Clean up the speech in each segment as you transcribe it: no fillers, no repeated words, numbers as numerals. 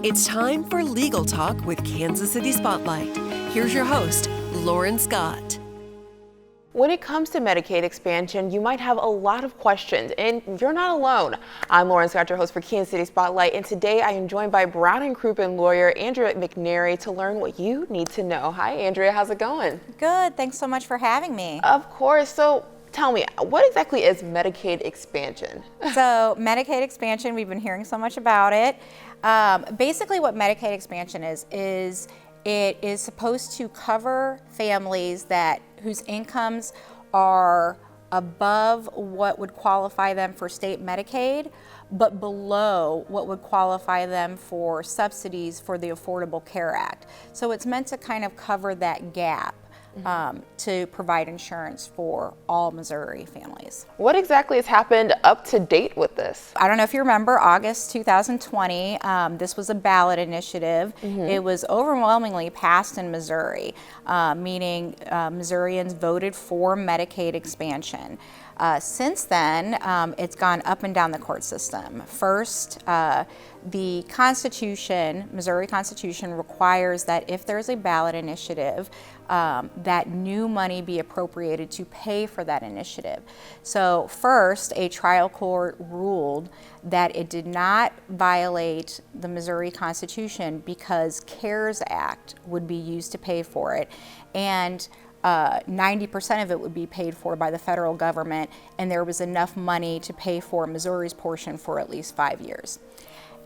It's time for Legal Talk with Kansas City Spotlight. Here's your host, Lauren Scott. When it comes to Medicaid expansion, you might have a lot of questions, and you're not alone. I'm Lauren Scott, your host for Kansas City Spotlight, and today I am joined by Brown & Crouppen lawyer Andrea McNairy to learn what you need to know. Hi, Andrea. How's it going? Good. Thanks so much for having me. Of course. So tell me, what exactly is Medicaid expansion? So Medicaid expansion, we've been hearing so much about it. Basically what Medicaid expansion is it is supposed to cover families whose incomes are above what would qualify them for state Medicaid, but below what would qualify them for subsidies for the Affordable Care Act. So it's meant to kind of cover that gap to provide insurance for all Missouri families. What exactly has happened up to date with this? I don't know if you remember August 2020, this was a ballot initiative. It was overwhelmingly passed in Missouri, meaning Missourians voted for Medicaid expansion. Since then, it's gone up and down the court system. First, the Constitution, Missouri Constitution, requires that if there's a ballot initiative, that new money be appropriated to pay for that initiative. So first, a trial court ruled that it did not violate the Missouri Constitution because CARES Act would be used to pay for it, and 90% of it would be paid for by the federal government, and there was enough money to pay for Missouri's portion for at least 5 years.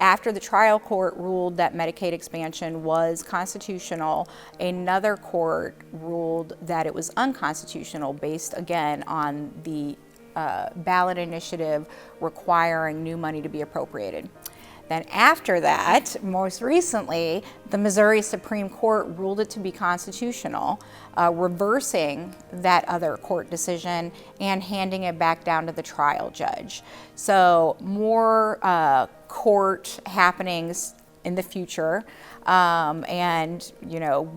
After the trial court ruled that Medicaid expansion was constitutional, another court ruled that it was unconstitutional based again on the ballot initiative requiring new money to be appropriated. Then after that, most recently, the Missouri Supreme Court ruled it to be constitutional, reversing that other court decision and handing it back down to the trial judge. So more court happenings in the future, and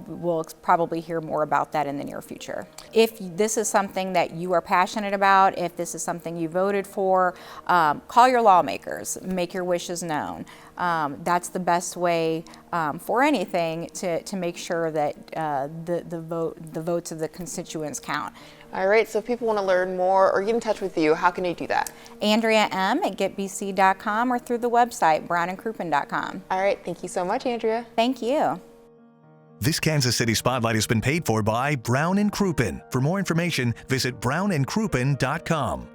we'll probably hear more about that in the near future. If this is something that you are passionate about, if this is something you voted for, call your lawmakers, make your wishes known. That's the best way for anything to make sure that the votes of the constituents count. All right, so if people want to learn more or get in touch with you, how can they do that? Andrea M. at getbc.com or through the website, brownandcrouppen.com. All right, thank you so much, Andrea. Thank you. This Kansas City Spotlight has been paid for by Brown & Crouppen. For more information, visit brownandcrouppen.com.